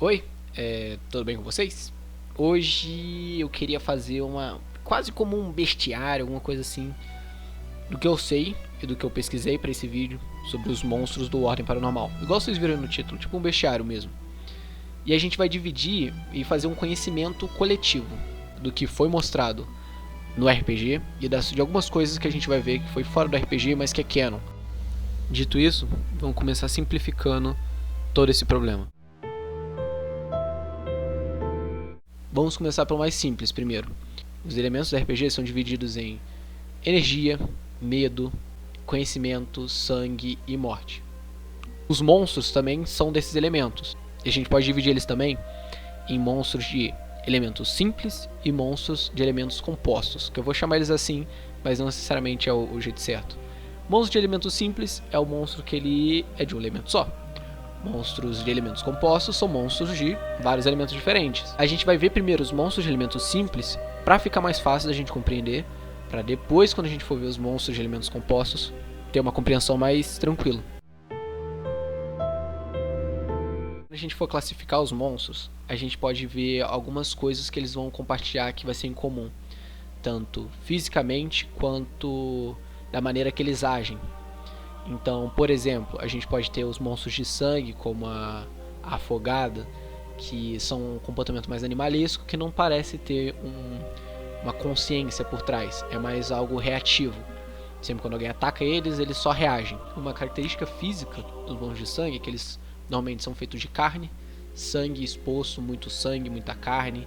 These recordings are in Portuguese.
Oi, tudo bem com vocês? Hoje eu queria fazer quase como um bestiário, alguma coisa assim, do que eu sei e do que eu pesquisei para esse vídeo sobre os monstros do Ordem Paranormal. Igual vocês viram no título, tipo um bestiário mesmo. E a gente vai dividir e fazer um conhecimento coletivo do que foi mostrado no RPG e de algumas coisas que a gente vai ver que foi fora do RPG, mas que é canon. Dito isso, vamos começar simplificando todo esse problema. Vamos começar pelo mais simples primeiro. Os elementos do RPG são divididos em energia, medo, conhecimento, sangue e morte. Os monstros também são desses elementos. E a gente pode dividir eles também em monstros de elementos simples e monstros de elementos compostos, que eu vou chamar eles assim, mas não necessariamente é o jeito certo. Monstro de elementos simples é o monstro que ele é de um elemento só. Monstros de elementos compostos são monstros de vários elementos diferentes. A gente vai ver primeiro os monstros de elementos simples para ficar mais fácil da gente compreender, para depois, quando a gente for ver os monstros de elementos compostos, ter uma compreensão mais tranquila. Quando a gente for classificar os monstros, a gente pode ver algumas coisas que eles vão compartilhar que vai ser em comum, tanto fisicamente quanto da maneira que eles agem. Então, por exemplo, a gente pode ter os monstros de sangue, como a afogada, que são um comportamento mais animalesco, que não parece ter uma consciência por trás, é mais algo reativo. Sempre quando alguém ataca eles, eles só reagem. Uma característica física dos monstros de sangue é que eles normalmente são feitos de carne, sangue exposto, muito sangue, muita carne.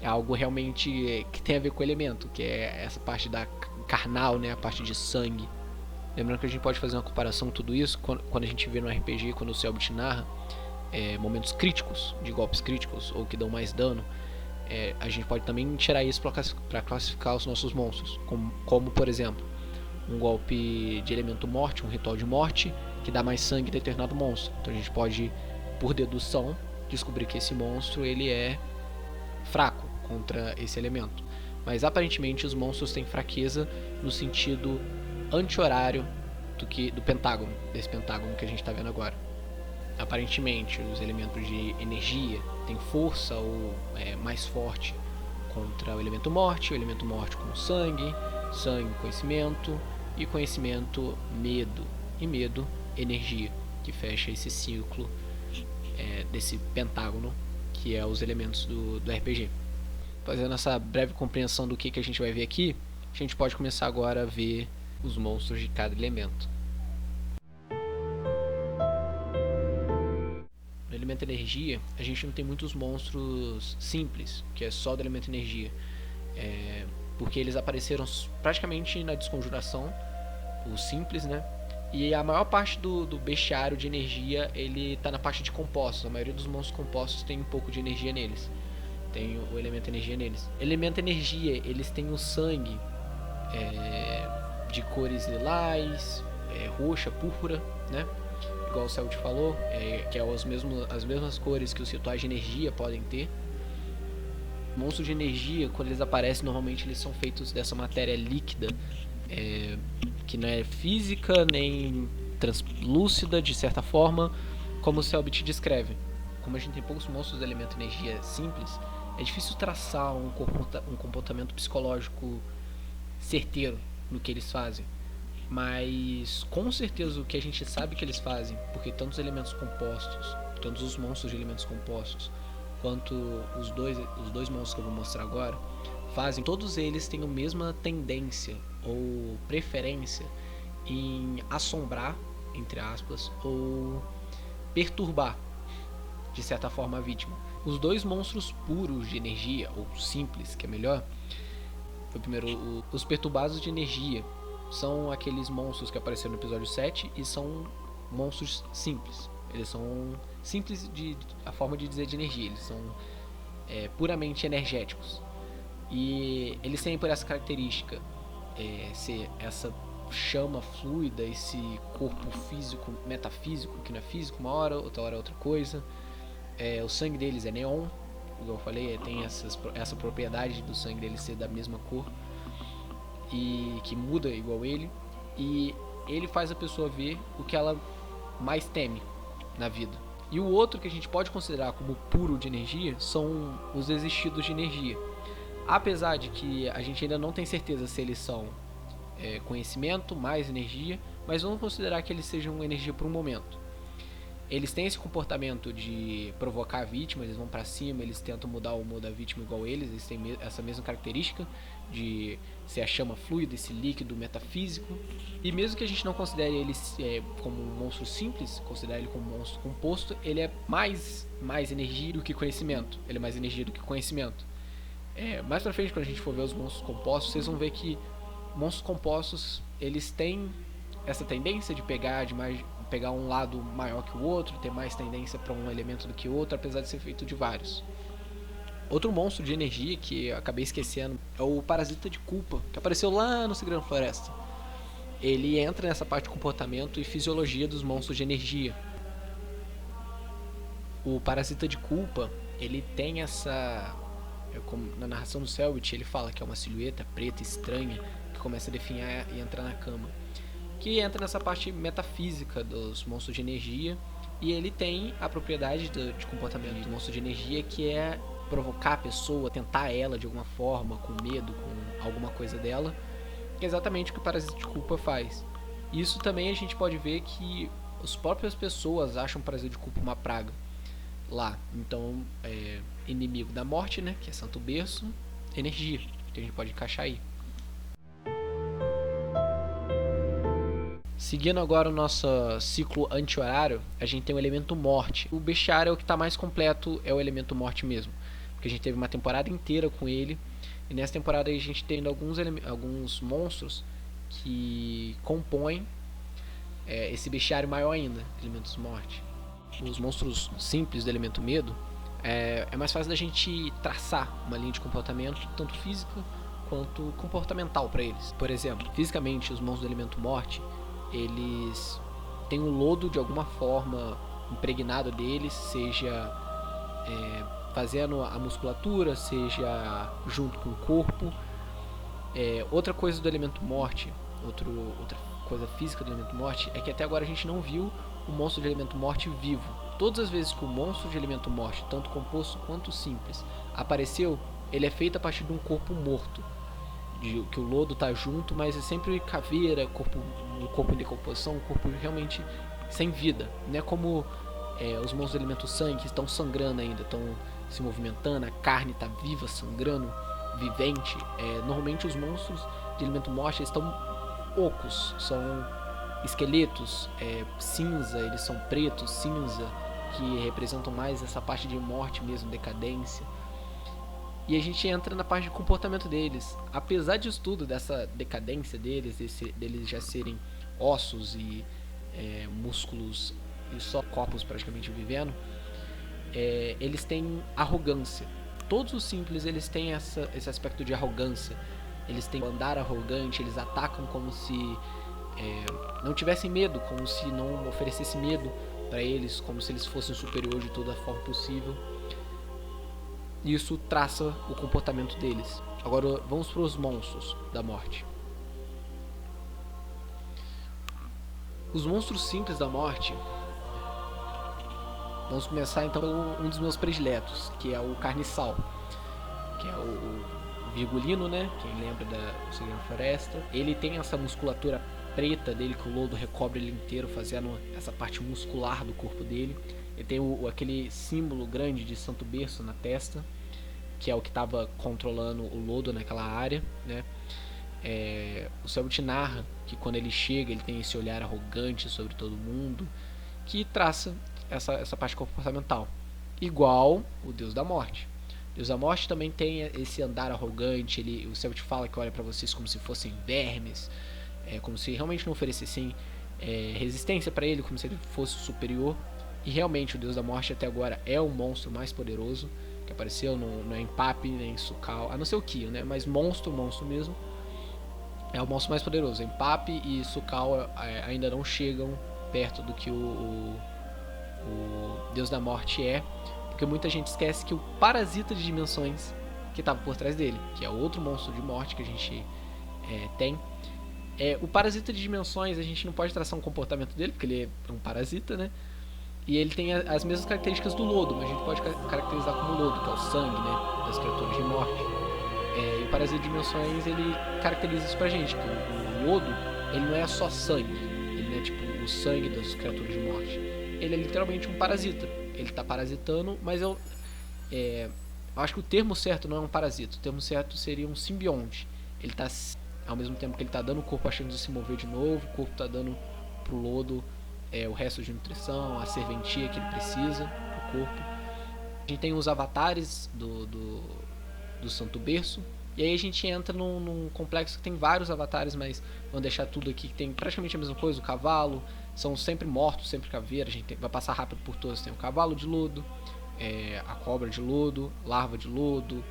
É algo realmente que tem a ver com o elemento, que é essa parte da carnal, né, a parte de sangue. Lembrando que a gente pode fazer uma comparação com tudo isso quando a gente vê no RPG, quando o Selbit narra momentos críticos, de golpes críticos, ou que dão mais dano. A gente pode também tirar isso para classificar os nossos monstros, como por exemplo, um golpe de elemento morte, um ritual de morte, que dá mais sangue em determinado monstro. Então a gente pode, por dedução, descobrir que esse monstro ele é fraco contra esse elemento. Mas aparentemente os monstros têm fraqueza no sentido anti-horário do pentágono, desse pentágono que a gente está vendo agora. Aparentemente os elementos de energia têm força ou mais forte contra o elemento morte com sangue conhecimento, e conhecimento medo, e medo energia, que fecha esse ciclo desse pentágono que é os elementos do RPG. Fazendo essa breve compreensão do que a gente vai ver aqui, a gente pode começar agora a ver os monstros de cada elemento. No elemento energia, a gente não tem muitos monstros simples, que é só do elemento energia, porque eles apareceram praticamente na desconjuração, os simples, né? E a maior parte do bestiário de energia, ele está na parte de compostos. A maioria dos monstros compostos tem um pouco de energia neles. Tem o elemento energia neles. Elemento energia, eles têm o sangue de cores lilás, roxa, púrpura, né? Igual o Selbit falou, que é as mesmas cores que os rituais de energia podem ter. Monstros de energia, quando eles aparecem, normalmente eles são feitos dessa matéria líquida, que não é física nem translúcida de certa forma, como o Selbit descreve. Como a gente tem poucos monstros do elemento energia simples, é difícil traçar um comportamento psicológico certeiro no que eles fazem. Mas com certeza o que a gente sabe que eles fazem, porque tanto os elementos compostos, tanto os monstros de elementos compostos, quanto os dois monstros que eu vou mostrar agora, fazem, todos eles têm a mesma tendência ou preferência em assombrar, entre aspas, ou perturbar de certa forma a vítima. Os dois monstros puros de energia, ou simples, que é melhor, foi primeiro os perturbados de energia. São aqueles monstros que apareceram no episódio 7 e são monstros simples. Eles são simples a forma de dizer de energia. Eles são puramente energéticos. E eles têm por essa característica ser essa chama fluida, esse corpo físico, metafísico, que não é físico uma hora, outra hora é outra coisa. O sangue deles é neon, igual eu falei, tem essa propriedade do sangue deles ser da mesma cor e que muda igual ele, e ele faz a pessoa ver o que ela mais teme na vida, E o outro que a gente pode considerar como puro de energia são os existidos de energia. Apesar de que a gente ainda não tem certeza se eles são conhecimento mais energia, mas vamos considerar que eles sejam energia por um momento. Eles têm esse comportamento de provocar a vítima, eles vão pra cima, eles tentam mudar o humor da vítima igual eles têm essa mesma característica de ser a chama fluida, esse líquido metafísico. E mesmo que a gente não considere ele como um monstro simples, considere ele como um monstro composto, ele é mais energia do que conhecimento. Ele é mais energia do que conhecimento. Mais pra frente, quando a gente for ver os monstros compostos, vocês vão ver que monstros compostos, eles têm essa tendência de pegar um lado maior que o outro, ter mais tendência para um elemento do que o outro, apesar de ser feito de vários. Outro monstro de energia que eu acabei esquecendo é o Parasita de Culpa, que apareceu lá no Segredo da Floresta. Ele entra nessa parte de comportamento e fisiologia dos monstros de energia. O Parasita de Culpa, ele tem essa... na narração do Selbit, ele fala que é uma silhueta preta estranha que começa a definhar e entrar na cama, que entra nessa parte metafísica dos monstros de energia. E ele tem a propriedade de comportamento do monstro de energia, que é provocar a pessoa, tentar ela de alguma forma, com medo, com alguma coisa dela, que é exatamente o que o Parasita de Culpa faz. Isso também a gente pode ver que as próprias pessoas acham o Parasita de Culpa uma praga lá. Então, inimigo da morte, né, que é Santo Berço, energia, que a gente pode encaixar aí. Seguindo agora o nosso ciclo anti-horário, a gente tem o elemento morte. O bestiário é o que está mais completo, é o elemento morte mesmo, porque a gente teve uma temporada inteira com ele, e nessa temporada a gente tem alguns monstros que compõem esse bestiário maior ainda, elementos morte. Os monstros simples do elemento medo, é mais fácil da gente traçar uma linha de comportamento, tanto física quanto comportamental para eles. Por exemplo, fisicamente, os monstros do elemento morte, eles têm um lodo de alguma forma impregnado deles, seja fazendo a musculatura, seja junto com o corpo. Outra coisa do elemento morte, outra coisa física do elemento morte, é que até agora a gente não viu o monstro de elemento morte vivo. Todas as vezes que o monstro de elemento morte, tanto composto quanto simples, apareceu, ele é feito a partir de um corpo morto, que o lodo tá junto, mas é sempre caveira, um corpo em decomposição, um corpo realmente sem vida. Não é como os monstros do elemento sangue, que estão sangrando ainda, estão se movimentando, a carne está viva, sangrando, vivente. Normalmente os monstros de elemento morte estão ocos, são esqueletos cinza, eles são pretos, cinza, que representam mais essa parte de morte mesmo, decadência. E a gente entra na parte de comportamento deles. Apesar disso tudo, dessa decadência deles, deles já serem ossos e músculos e só corpos praticamente vivendo, eles têm arrogância. Todos os simples, eles têm esse aspecto de arrogância. Eles têm um andar arrogante, eles atacam como se não tivessem medo, como se não oferecesse medo para eles, como se eles fossem superiores de toda forma possível. Isso traça o comportamento deles. Agora vamos para os monstros da morte. Os monstros simples da morte. Vamos começar então com um dos meus prediletos, que é o Carniçal, que é o Virgulino, né? Quem lembra do Segredo da Floresta. Ele tem essa musculatura preta dele, que o lodo recobre ele inteiro, fazendo essa parte muscular do corpo dele. Ele tem aquele símbolo grande de Santo Berço na testa, que é o que estava controlando o lodo naquela área, né? O Selbit narra que quando ele chega, ele tem esse olhar arrogante sobre todo mundo, que traça essa parte comportamental. Igual o Deus da Morte. O Deus da Morte também tem esse andar arrogante. O Selbit fala que olha para vocês como se fossem vermes, como se realmente não oferecessem resistência para ele, como se ele fosse superior. E realmente o Deus da Morte até agora é o monstro mais poderoso que apareceu, não é Empape nem Sucal, a não ser o Kyo, né? Mas monstro mesmo, é o monstro mais poderoso. Empape e Sucal ainda não chegam perto do que o Deus da Morte é, porque muita gente esquece que o Parasita de Dimensões que estava por trás dele, que é outro monstro de morte que a gente tem. O Parasita de Dimensões, a gente não pode traçar um comportamento dele, porque ele é um parasita, né? E ele tem as mesmas características do lodo, mas a gente pode caracterizar como lodo, que é o sangue, né, das criaturas de morte. E o Parasita Dimensões, ele caracteriza isso pra gente, que o lodo, ele não é só sangue, ele não é tipo o sangue das criaturas de morte. Ele é literalmente um parasita. Ele tá parasitando, mas eu acho que o termo certo não é um parasita, o termo certo seria um simbionte. Ele tá, ao mesmo tempo que ele tá dando o corpo a chance de se mover de novo, o corpo tá dando pro lodo o resto de nutrição, a serventia que ele precisa pro corpo. A gente tem os avatares do Santo Berço. E aí a gente entra num complexo que tem vários avatares, mas vamos deixar tudo aqui que tem praticamente a mesma coisa. O cavalo, são sempre mortos, sempre caveira. A gente vai passar rápido por todos. Tem o cavalo de lodo, a cobra de lodo, larva de lodo,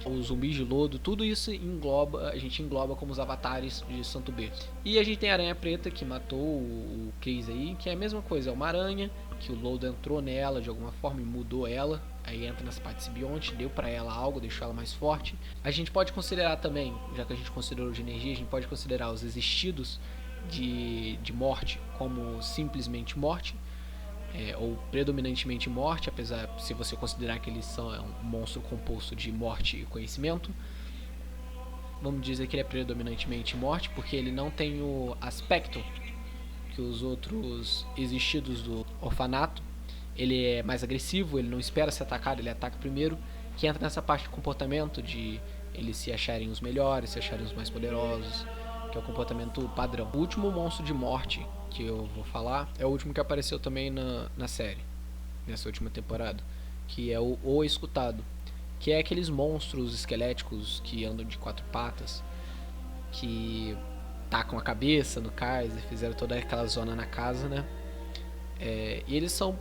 os zumbis de lodo. Tudo isso a gente engloba como os avatares de Santo Berço. E a gente tem a Aranha Preta, que matou o Chris aí, que é a mesma coisa. É uma aranha, que o lodo entrou nela de alguma forma e mudou ela. Aí entra nessa parte simbionte, deu pra ela algo, deixou ela mais forte. A gente pode considerar também, já que a gente considerou de energia, a gente pode considerar os existidos de morte como simplesmente morte, ou predominantemente morte, apesar se você considerar que eles são um monstro composto de morte e conhecimento. Vamos dizer que ele é predominantemente morte, porque ele não tem o aspecto que os outros existidos do orfanato. Ele é mais agressivo, ele não espera ser atacado, ele ataca primeiro, que entra nessa parte de comportamento de eles se acharem os melhores, se acharem os mais poderosos, que é o comportamento padrão. O último monstro de morte que eu vou falar é o último que apareceu também na série, nessa última temporada, que é o Escutado, que é aqueles monstros esqueléticos que andam de 4 patas, que tacam a cabeça no cais e fizeram toda aquela zona na casa, né? E eles são,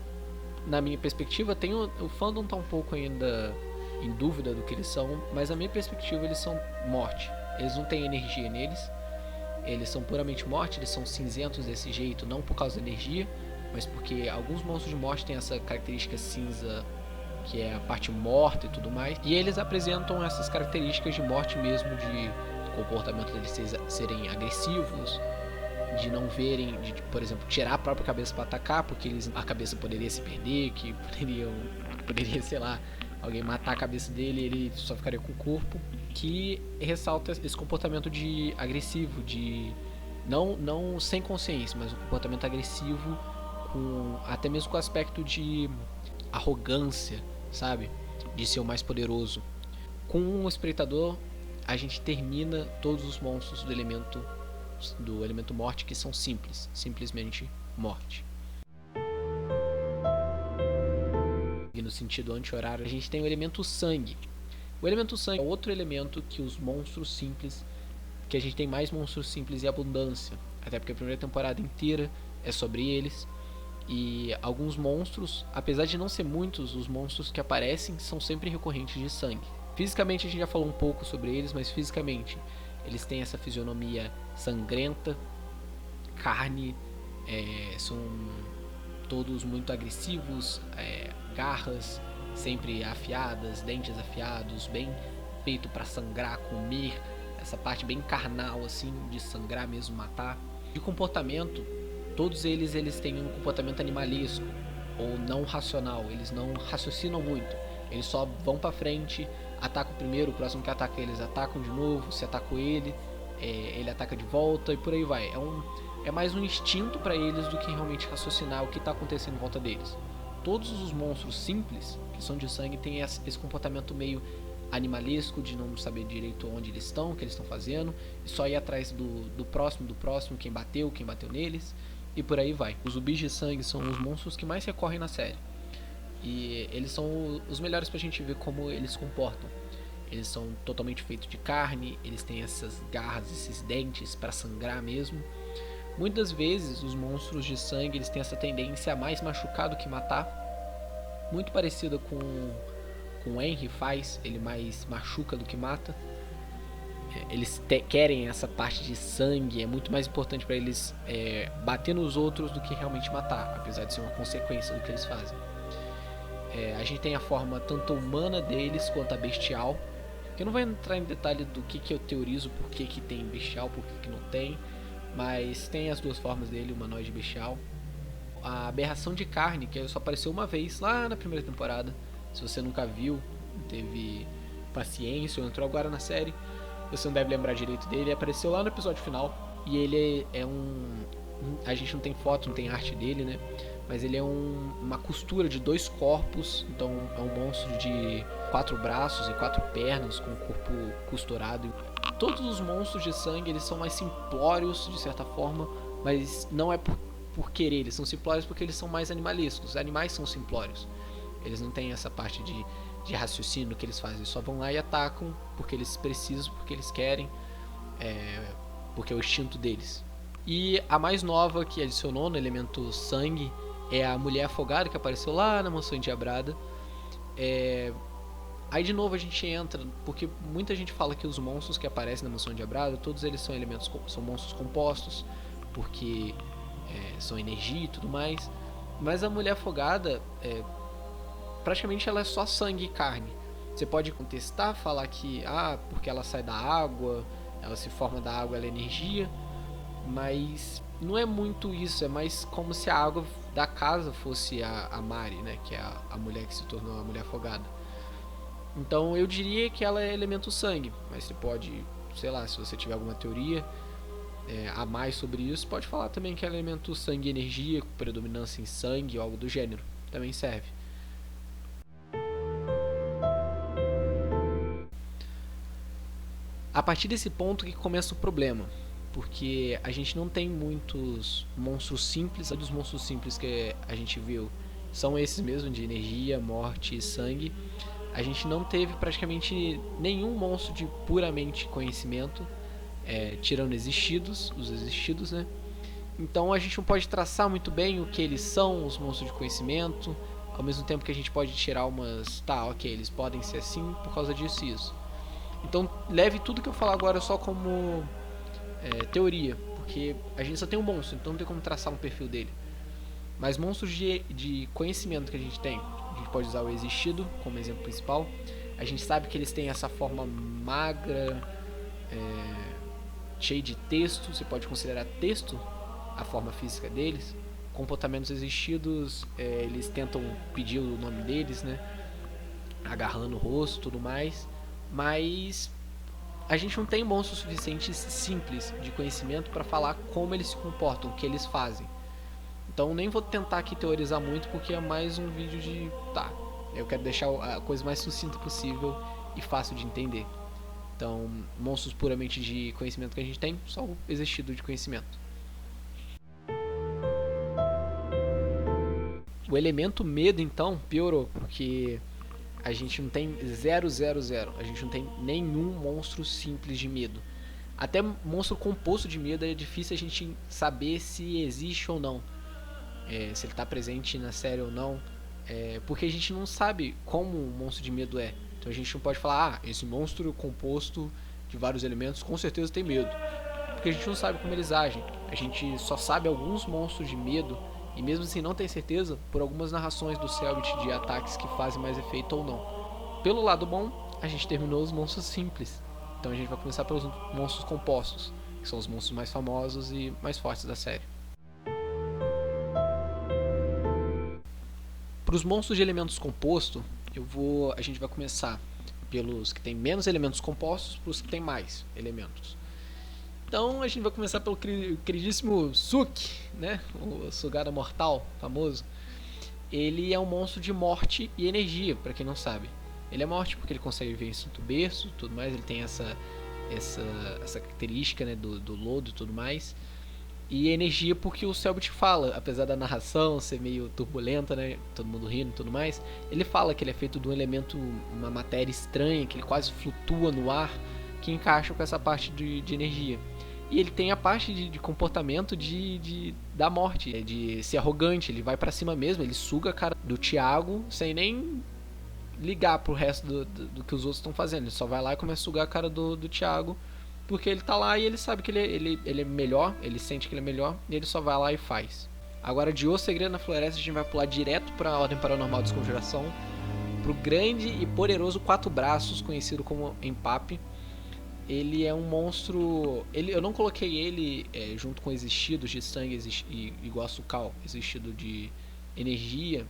na minha perspectiva, o fandom tá um pouco ainda em dúvida do que eles são, mas na minha perspectiva eles são morte. Eles não têm energia neles, eles são puramente morte, eles são cinzentos desse jeito, não por causa da energia, mas porque alguns monstros de morte têm essa característica cinza, que é a parte morta e tudo mais, e eles apresentam essas características de morte mesmo, de comportamento deles serem agressivos, de não verem, de, por exemplo, tirar a própria cabeça para atacar, porque a cabeça poderia se perder, que poderia, sei lá, alguém matar a cabeça dele e ele só ficaria com o corpo, que ressalta esse comportamento de agressivo, de não sem consciência, mas um comportamento agressivo, até mesmo com o aspecto de arrogância, sabe, de ser o mais poderoso. Com o espectador, a gente termina todos os monstros do elemento morte, que são simplesmente morte. E no sentido anti-horário, a gente tem o elemento sangue. O elemento sangue é outro elemento que os monstros simples, que a gente tem mais monstros simples e abundância, até porque a primeira temporada inteira é sobre eles. E alguns monstros, apesar de não ser muitos, os monstros que aparecem são sempre recorrentes de sangue. Fisicamente a gente já falou um pouco sobre eles, mas fisicamente eles têm essa fisionomia sangrenta, carne, são todos muito agressivos, garras sempre afiadas, dentes afiados, bem feito para sangrar, comer, essa parte bem carnal assim, de sangrar mesmo, matar. De comportamento, todos eles têm um comportamento animalesco ou não racional, eles não raciocinam muito, eles só vão para frente, atacam primeiro, o próximo que ataca eles atacam de novo, se atacam ele ataca de volta e por aí vai. É mais um instinto para eles do que realmente raciocinar o que está acontecendo em volta deles. Todos os monstros simples, que são de sangue, têm esse comportamento meio animalesco, de não saber direito onde eles estão, o que eles estão fazendo, e só ir atrás do próximo, quem bateu neles, e por aí vai. Os zumbis de sangue são os monstros que mais recorrem na série. E eles são os melhores pra gente ver como eles se comportam. Eles são totalmente feitos de carne, eles têm essas garras, esses dentes para sangrar mesmo. Muitas vezes os monstros de sangue eles têm essa tendência a mais machucar do que matar, muito parecida com o Henry faz, ele mais machuca do que mata. Eles querem essa parte de sangue, é muito mais importante para eles bater nos outros do que realmente matar, apesar de ser uma consequência do que eles fazem. A gente tem a forma tanto humana deles quanto a bestial, que eu não vou entrar em detalhe do que eu teorizo, por que tem bestial, por que não tem, mas tem as duas formas dele, humanoide e bestial. a aberração de carne, que só apareceu uma vez lá na primeira temporada. Se você nunca viu, teve paciência ou entrou agora na série, você não deve lembrar direito dele. Ele apareceu lá no episódio final e ele é a gente não tem foto, não tem arte dele, né? Mas ele é uma costura de 2 corpos. Então é um monstro de 4 braços e 4 pernas, com o corpo costurado. Todos os monstros de sangue, eles são mais simplórios de certa forma, mas não é por querer, eles são simplórios porque eles são mais animalescos. Os animais são simplórios, eles não têm essa parte de raciocínio que eles fazem, eles só vão lá e atacam porque eles precisam, porque eles querem, porque é o instinto deles. E a mais nova que adicionou no elemento sangue é a mulher afogada, que apareceu lá na mansão endiabrada. Aí de novo a gente entra, porque muita gente fala que os monstros que aparecem na mansão endiabrada, todos eles são monstros compostos, porque são energia e tudo mais. Mas a mulher afogada, praticamente ela é só sangue e carne. Você pode contestar, falar que porque ela sai da água, ela se forma da água, ela é energia, mas não é muito isso, é mais como se a água da casa fosse a Mari, né, que é a mulher que se tornou a mulher afogada. Então eu diria que ela é elemento sangue, mas você pode, sei lá, se você tiver alguma teoria a mais sobre isso, pode falar também que é elemento sangue e energia, com predominância em sangue ou algo do gênero, também serve. A partir desse ponto que começa o problema, porque a gente não tem muitos monstros simples. Dos monstros simples que a gente viu são esses mesmo, de energia, morte e sangue. A gente não teve praticamente nenhum monstro de puramente conhecimento, tirando os existidos, né? Então a gente não pode traçar muito bem o que eles são, os monstros de conhecimento, ao mesmo tempo que a gente pode tirar eles podem ser assim por causa disso e isso. Então leve tudo que eu falar agora só como teoria, porque a gente só tem um monstro, então não tem como traçar um perfil dele. Mas monstros de conhecimento que a gente tem, a gente pode usar o existido como exemplo principal. A gente sabe que eles têm essa forma magra, cheia de texto. Você pode considerar texto a forma física deles. Comportamentos existidos, eles tentam pedir o nome deles, né, agarrando o rosto e tudo mais. Mas a gente não tem monstros suficientes simples de conhecimento para falar como eles se comportam, o que eles fazem. Então nem vou tentar aqui teorizar muito, porque é mais um vídeo eu quero deixar a coisa mais sucinta possível e fácil de entender. Então, monstros puramente de conhecimento que a gente tem, só o existido de conhecimento. O elemento medo então piorou, porque a gente não tem 000, a gente não tem nenhum monstro simples de medo. Até monstro composto de medo é difícil a gente saber se existe ou não, se ele está presente na série ou não, porque a gente não sabe como um monstro de medo é. Então a gente não pode falar, esse monstro composto de vários elementos com certeza tem medo, porque a gente não sabe como eles agem. A gente só sabe alguns monstros de medo, e mesmo assim não tem certeza por algumas narrações do Cellbit de ataques que fazem mais efeito ou não. Pelo lado bom, a gente terminou os monstros simples, então a gente vai começar pelos monstros compostos, que são os monstros mais famosos e mais fortes da série. Para os monstros de elementos compostos, a gente vai começar pelos que tem menos elementos compostos para os que tem mais elementos. Então a gente vai começar pelo queridíssimo Suk, né? O Sugada Mortal, famoso. Ele é um monstro de morte e energia, para quem não sabe. Ele é morte porque ele consegue viver em instinto berço, tudo mais. Ele tem essa característica, né, do lodo e tudo mais. E energia porque o Cellbit fala, apesar da narração ser meio turbulenta, né, todo mundo rindo e tudo mais, ele fala que ele é feito de um elemento, uma matéria estranha, que ele quase flutua no ar, que encaixa com essa parte de energia. E ele tem a parte de comportamento da morte, de ser arrogante. Ele vai pra cima mesmo, ele suga a cara do Thiago sem nem ligar pro resto do que os outros estão fazendo. Ele só vai lá e começa a sugar a cara do Thiago, porque ele tá lá e ele sabe que ele é melhor, ele sente que ele é melhor, e ele só vai lá e faz. Agora, de O Segredo na Floresta, a gente vai pular direto pra Ordem Paranormal de Desconjuração, pro grande e poderoso Quatro Braços, conhecido como Empape. ele é um monstro... eu não coloquei ele junto com existidos de sangue igual a Sucal, existido de energia,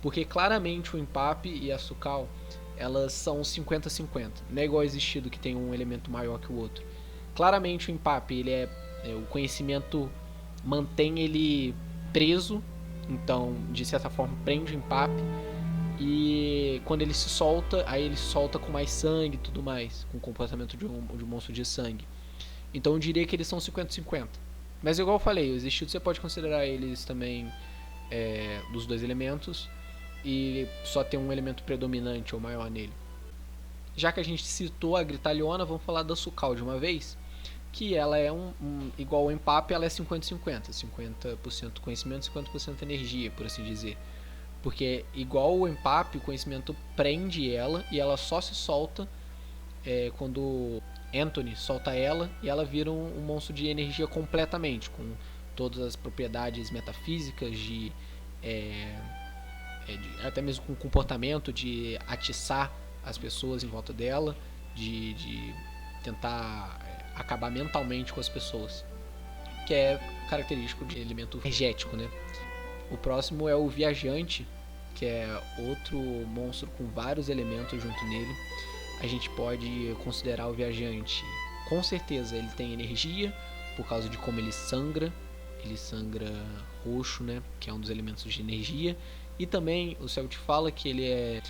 porque claramente o Impape e a Sucal, elas são 50-50. Não é igual ao existido que tem um elemento maior que o outro. Claramente o Impape, ele o conhecimento mantém ele preso, então de certa forma prende o Impape. E quando ele se solta, aí ele se solta com mais sangue e tudo mais, com o comportamento de um monstro de sangue. Então eu diria que eles são 50-50. Mas igual eu falei, os estilos você pode considerar eles também dos dois elementos e só ter um elemento predominante ou maior nele. Já que a gente citou a Gritalhona, vamos falar da Sucal de uma vez, que ela é igual ao Impape, ela é 50-50, 50% conhecimento, 50% energia, por assim dizer. Porque igual o Impape, o conhecimento prende ela e ela só se solta quando Anthony solta ela e ela vira um monstro de energia completamente, com todas as propriedades metafísicas até mesmo com o comportamento de atiçar as pessoas em volta dela, de tentar acabar mentalmente com as pessoas, que é característico de elemento energético, né? O próximo é o Viajante, que é outro monstro com vários elementos junto nele. A gente pode considerar o Viajante, com certeza ele tem energia, por causa de como ele sangra roxo, né, que é um dos elementos de energia. E também o Celt fala que ele é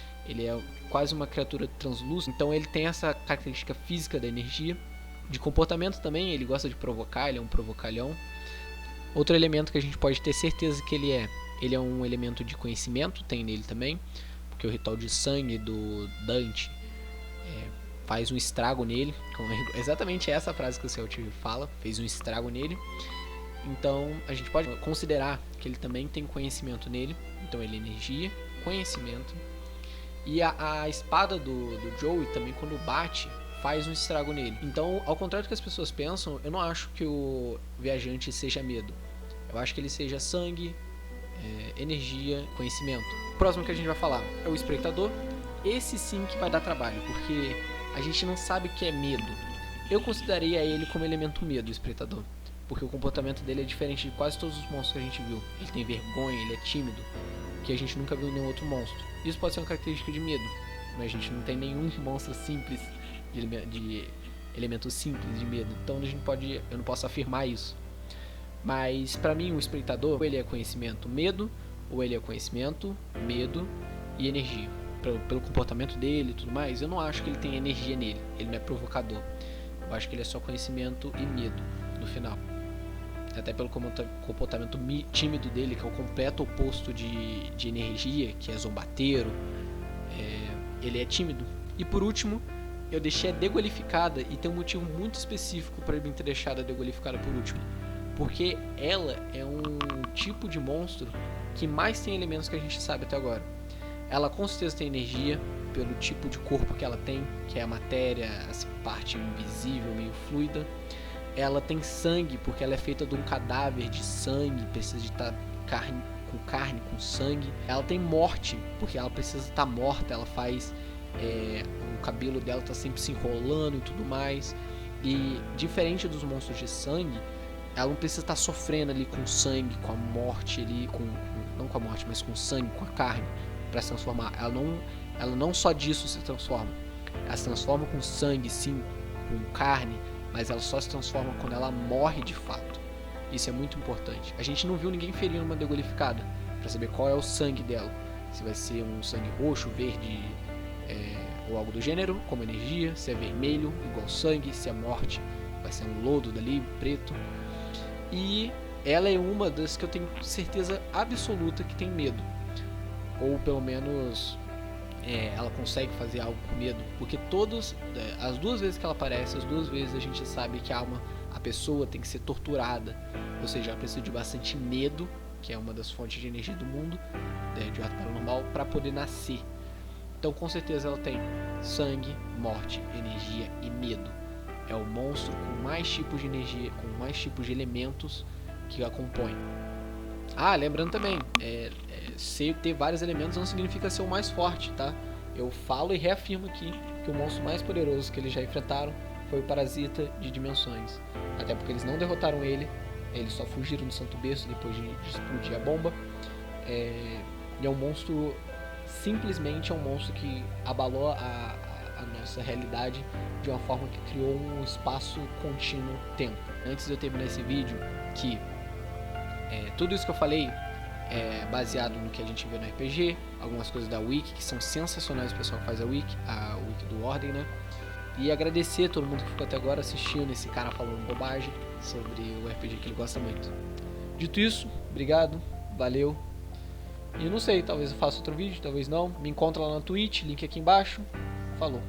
quase uma criatura translúcida, então ele tem essa característica física da energia. De comportamento também, ele gosta de provocar, ele é um provocalhão. Outro elemento que a gente pode ter certeza que ele é um elemento de conhecimento, tem nele também, porque o ritual de sangue do Dante faz um estrago nele, exatamente essa frase que o Celt fala, fez um estrago nele. Então a gente pode considerar que ele também tem conhecimento nele, então ele é energia, conhecimento. E a espada do Joey também, quando bate, faz um estrago nele. Então, ao contrário do que as pessoas pensam, eu não acho que o Viajante seja medo. Eu acho que ele seja sangue, energia, conhecimento. O próximo que a gente vai falar é o Espreitador. Esse sim que vai dar trabalho, porque a gente não sabe o que é medo. Eu consideraria ele como elemento medo, o Espreitador, porque o comportamento dele é diferente de quase todos os monstros que a gente viu. Ele tem vergonha, ele é tímido, que a gente nunca viu em nenhum outro monstro. Isso pode ser uma característica de medo, mas a gente não tem nenhum monstro simples de elementos simples de medo, então eu não posso afirmar isso. Mas pra mim o Espreitador, ou ele é conhecimento, medo, ou ele é conhecimento, medo e energia. Pelo comportamento dele e tudo mais, eu não acho que ele tem energia nele, ele não é provocador. Eu acho que ele é só conhecimento e medo no final. Até pelo comportamento tímido dele, que é o completo oposto de energia, que é zombateiro, ele é tímido. E por último, eu deixei a degolificada, e tem um motivo muito específico para eu ter deixado a degolificada por último, porque ela é um tipo de monstro que mais tem elementos que a gente sabe até agora. Ela com certeza tem energia pelo tipo de corpo que ela tem, que é a matéria, essa parte invisível, meio fluida. Ela tem sangue, porque ela é feita de um cadáver de sangue, precisa de estar carne com sangue. Ela tem morte, porque ela precisa estar morta, ela faz... o cabelo dela tá sempre se enrolando e tudo mais. E diferente dos monstros de sangue, ela não precisa estar sofrendo ali com sangue, com a morte ali, não com a morte, mas com sangue, com a carne, para se transformar. Ela não só disso se transforma. Ela se transforma com sangue, sim, com carne, mas ela só se transforma quando ela morre de fato. Isso é muito importante. A gente não viu ninguém ferindo uma degolificada para saber qual é o sangue dela. Se vai ser um sangue roxo, verde, ou algo do gênero, como energia, se é vermelho, igual sangue, se é morte, vai ser um lodo dali, preto. E ela é uma das que eu tenho certeza absoluta que tem medo. Ou pelo menos ela consegue fazer algo com medo, porque as duas vezes que ela aparece, as duas vezes a gente sabe que a pessoa tem que ser torturada, ou seja, ela precisa de bastante medo, que é uma das fontes de energia do mundo, de arte paranormal, para poder nascer. Então com certeza ela tem sangue, morte, energia e medo. É o monstro com mais tipos de energia, com mais tipos de elementos que a compõem. Lembrando também, ter vários elementos não significa ser o mais forte, tá? Eu falo e reafirmo aqui que o monstro mais poderoso que eles já enfrentaram foi o Parasita de Dimensões. Até porque eles não derrotaram ele, eles só fugiram do Santo Berço depois de explodir a bomba. E é um monstro, simplesmente é um monstro que abalou a nossa realidade de uma forma que criou um espaço contínuo tempo. Antes de eu terminar esse vídeo, que tudo isso que eu falei é baseado no que a gente vê no RPG, algumas coisas da Wiki que são sensacionais, o pessoal que faz a Wiki do Ordem, né? E agradecer a todo mundo que ficou até agora assistindo esse cara falando bobagem sobre o RPG que ele gosta muito. Dito isso, obrigado, valeu. E não sei, talvez eu faça outro vídeo, talvez não. Me encontra lá na Twitch, link aqui embaixo. Falou.